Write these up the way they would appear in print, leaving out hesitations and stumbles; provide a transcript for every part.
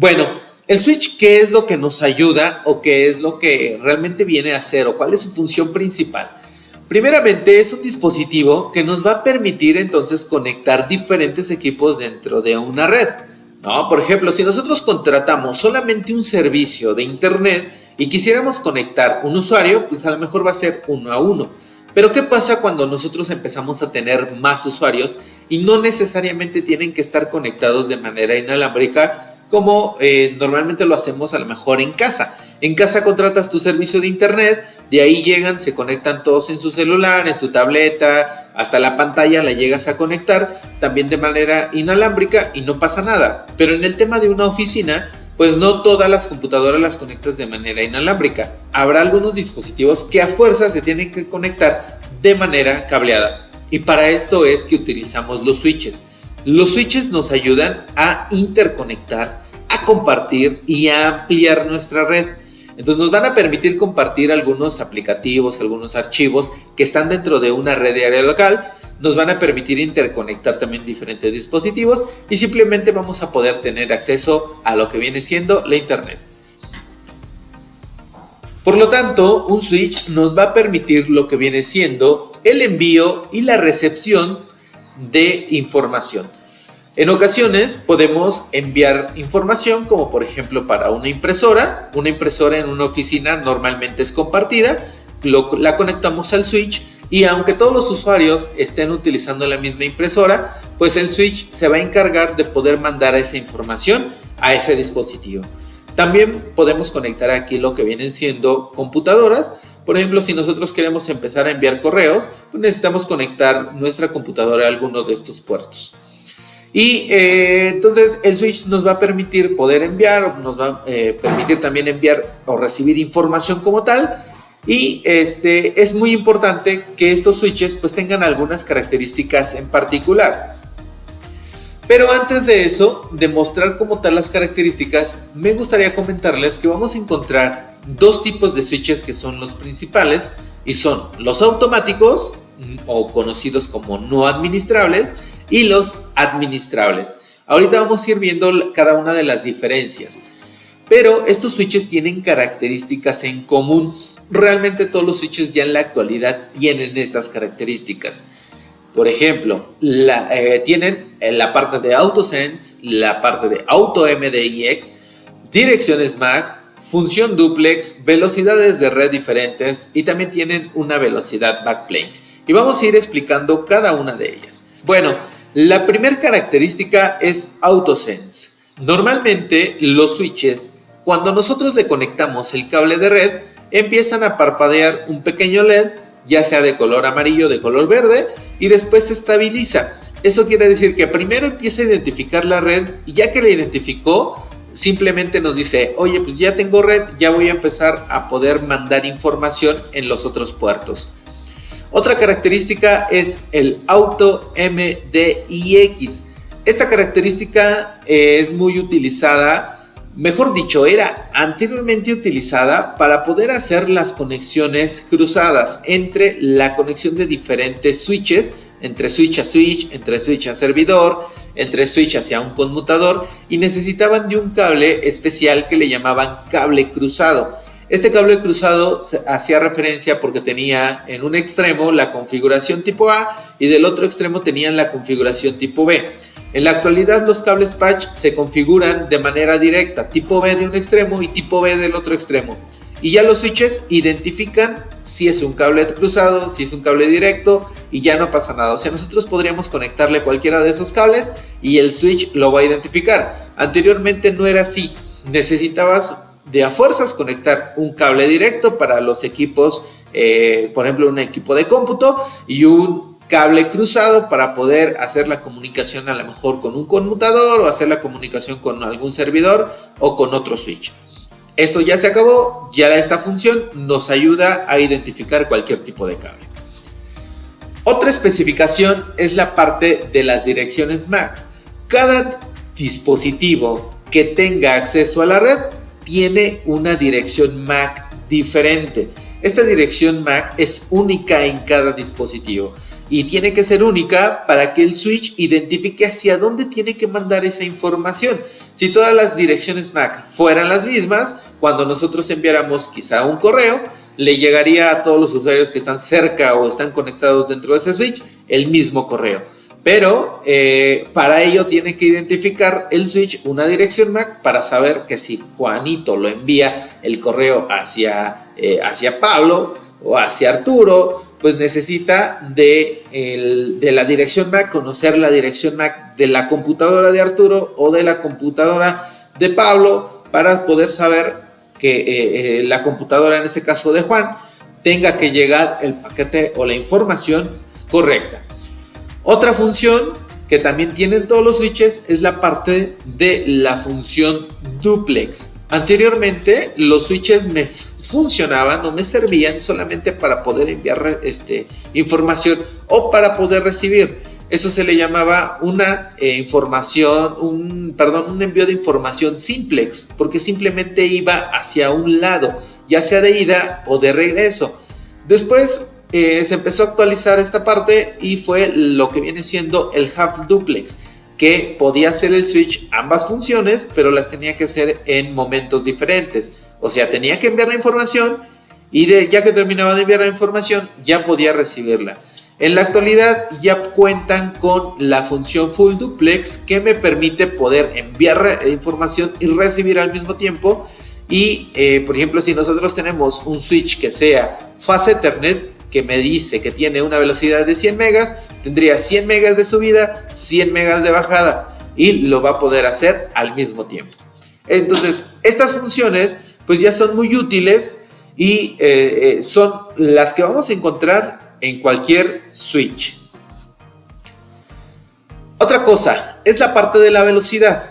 Bueno, el switch, ¿qué es lo que nos ayuda o qué es lo que realmente viene a hacer o cuál es su función principal? Primeramente, es un dispositivo que nos va a permitir entonces conectar diferentes equipos dentro de una red, ¿no? Por ejemplo, si nosotros contratamos solamente un servicio de internet y quisiéramos conectar un usuario, pues a lo mejor va a ser uno a uno. Pero ¿qué pasa cuando nosotros empezamos a tener más usuarios y no necesariamente tienen que estar conectados de manera inalámbrica como normalmente lo hacemos a lo mejor en casa? En casa contratas tu servicio de internet, de ahí llegan, se conectan todos en su celular, en su tableta, hasta la pantalla la llegas a conectar también de manera inalámbrica y no pasa nada. Pero en el tema de una oficina, pues no todas las computadoras las conectas de manera inalámbrica. Habrá algunos dispositivos que a fuerza se tienen que conectar de manera cableada. Y para esto es que utilizamos los switches. Los switches nos ayudan a interconectar, a compartir y a ampliar nuestra red. Entonces nos van a permitir compartir algunos aplicativos, algunos archivos que están dentro de una red de área local. Nos van a permitir interconectar también diferentes dispositivos y simplemente vamos a poder tener acceso a lo que viene siendo la internet. Por lo tanto, un switch nos va a permitir lo que viene siendo el envío y la recepción de información. En ocasiones podemos enviar información como por ejemplo para una impresora. Una impresora en una oficina normalmente es compartida, la conectamos al switch y aunque todos los usuarios estén utilizando la misma impresora, pues el switch se va a encargar de poder mandar esa información a ese dispositivo. También podemos conectar aquí lo que vienen siendo computadoras. Por ejemplo, si nosotros queremos empezar a enviar correos, pues necesitamos conectar nuestra computadora a alguno de estos puertos. Y entonces el switch nos va a permitir poder enviar, nos va a permitir también enviar o recibir información como tal. Y es muy importante que estos switches pues tengan algunas características en particular. Pero antes de eso, de mostrar como tal las características, me gustaría comentarles que vamos a encontrar dos tipos de switches que son los principales y son los automáticos o conocidos como no administrables y los administrables. Ahorita vamos a ir viendo cada una de las diferencias, pero estos switches tienen características en común. Realmente todos los switches ya en la actualidad tienen estas características. Por ejemplo, tienen la parte de AutoSense, la parte de AutoMDIX, direcciones MAC, función duplex, velocidades de red diferentes y también tienen una velocidad backplane. Y vamos a ir explicando cada una de ellas. Bueno, la primera característica es AutoSense. Normalmente los switches, cuando nosotros le conectamos el cable de red, empiezan a parpadear un pequeño LED, ya sea de color amarillo o de color verde, y después se estabiliza. Eso quiere decir que primero empieza a identificar la red y ya que la identificó, simplemente nos dice, oye, pues ya tengo red, ya voy a empezar a poder mandar información en los otros puertos. Otra característica es el AutoMDIX. Esta característica es muy utilizada, mejor dicho, era anteriormente utilizada para poder hacer las conexiones cruzadas entre la conexión de diferentes switches, entre switch a switch, entre switch a servidor, entre switch hacia un conmutador, y necesitaban de un cable especial que le llamaban cable cruzado. Este cable cruzado hacía referencia porque tenía en un extremo la configuración tipo A y del otro extremo tenían la configuración tipo B. En la actualidad los cables patch se configuran de manera directa, tipo B de un extremo y tipo B del otro extremo. Y ya los switches identifican si es un cable cruzado, si es un cable directo y ya no pasa nada. O sea, nosotros podríamos conectarle cualquiera de esos cables y el switch lo va a identificar. Anteriormente no era así, necesitabas de a fuerzas conectar un cable directo para los equipos, por ejemplo un equipo de cómputo y un cable cruzado para poder hacer la comunicación a lo mejor con un conmutador o hacer la comunicación con algún servidor o con otro switch. Eso ya se acabó, ya esta función nos ayuda a identificar cualquier tipo de cable. Otra especificación es la parte de las direcciones MAC. Cada dispositivo que tenga acceso a la red tiene una dirección MAC diferente. Esta dirección MAC es única en cada dispositivo y tiene que ser única para que el switch identifique hacia dónde tiene que mandar esa información. Si todas las direcciones MAC fueran las mismas, cuando nosotros enviáramos quizá un correo, le llegaría a todos los usuarios que están cerca o están conectados dentro de ese switch el mismo correo. Pero para ello tiene que identificar el switch una dirección MAC para saber que si Juanito lo envía el correo hacia Pablo o hacia Arturo, pues necesita de la dirección MAC, conocer la dirección MAC de la computadora de Arturo o de la computadora de Pablo para poder saber que la computadora, en este caso de Juan, tenga que llegar el paquete o la información correcta. Otra función que también tienen todos los switches es la parte de la función duplex. Anteriormente los switches me funcionaban o me servían solamente para poder enviar información o para poder recibir. Eso se le llamaba una un envío de información simplex, porque simplemente iba hacia un lado, ya sea de ida o de regreso. Después se empezó a actualizar esta parte y fue lo que viene siendo el half duplex, que podía hacer el switch ambas funciones, pero las tenía que hacer en momentos diferentes. O sea, tenía que enviar la información y ya que terminaba de enviar la información, ya podía recibirla. En la actualidad ya cuentan con la función full duplex, que me permite poder enviar información y recibir al mismo tiempo. Y por ejemplo, si nosotros tenemos un switch que sea Fast Ethernet, que me dice que tiene una velocidad de 100 megas, tendría 100 megas de subida, 100 megas de bajada, y lo va a poder hacer al mismo tiempo. Entonces, estas funciones pues ya son muy útiles y son las que vamos a encontrar en cualquier switch. Otra cosa es la parte de la velocidad.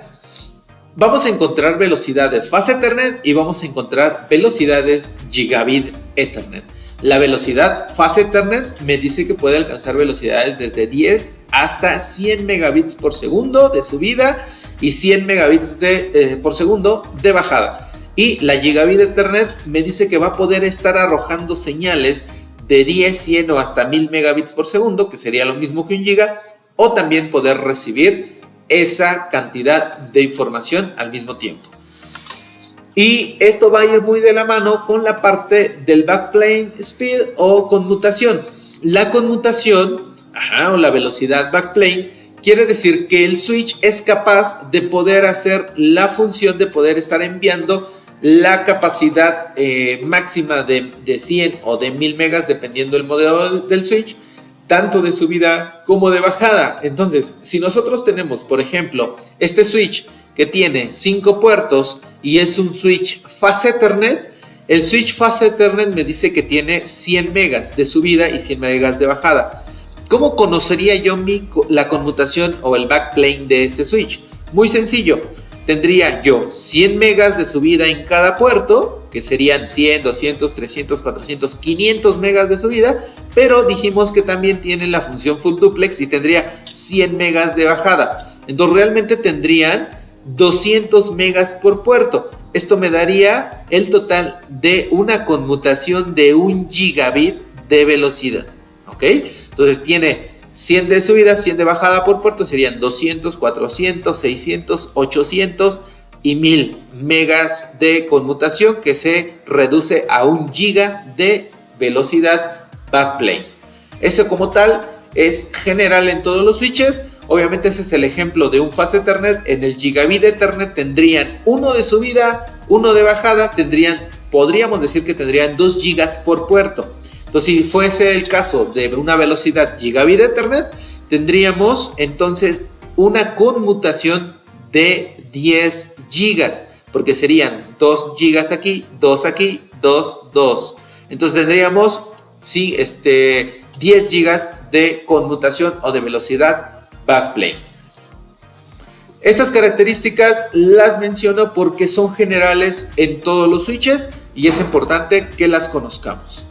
Vamos a encontrar velocidades Fast Ethernet y vamos a encontrar velocidades Gigabit Ethernet. La velocidad Fast Ethernet me dice que puede alcanzar velocidades desde 10 hasta 100 megabits por segundo de subida y 100 megabits por segundo de bajada. Y la Gigabit Ethernet me dice que va a poder estar arrojando señales de 10, 100 o hasta 1000 megabits por segundo, que sería lo mismo que un giga, o también poder recibir esa cantidad de información al mismo tiempo. Y esto va a ir muy de la mano con la parte del backplane speed o conmutación. La conmutación, o la velocidad backplane, quiere decir que el switch es capaz de poder hacer la función de poder estar enviando la capacidad máxima de 100 o de 1000 megas, dependiendo del modelo del switch, tanto de subida como de bajada. Entonces, si nosotros tenemos, por ejemplo, este switch que tiene 5 puertos y es un switch Fast Ethernet, el switch Fast Ethernet me dice que tiene 100 megas de subida y 100 megas de bajada. ¿Cómo conocería yo la conmutación o el backplane de este switch? Muy sencillo. Tendría yo 100 megas de subida en cada puerto, que serían 100, 200, 300, 400, 500 megas de subida, pero dijimos que también tiene la función full duplex y tendría 100 megas de bajada. Entonces realmente tendrían 200 megas por puerto. Esto me daría el total de una conmutación de 1 gigabit de velocidad. ¿Ok? Entonces tiene 100 de subida, 100 de bajada por puerto, serían 200, 400, 600, 800 y 1000 megas de conmutación, que se reduce a 1 giga de velocidad backplane. Eso como tal es general en todos los switches. Obviamente ese es el ejemplo de un Fast Ethernet. En el Gigabit Ethernet tendrían 1 de subida, 1 de bajada, podríamos decir que tendrían 2 gigas por puerto. Entonces, si fuese el caso de una velocidad Gigabit Ethernet, tendríamos entonces una conmutación de 10 gigas, porque serían 2 gigas aquí, 2 aquí, 2, 2. Entonces tendríamos 10 gigas de conmutación o de velocidad backplane. Estas características las menciono porque son generales en todos los switches y es importante que las conozcamos.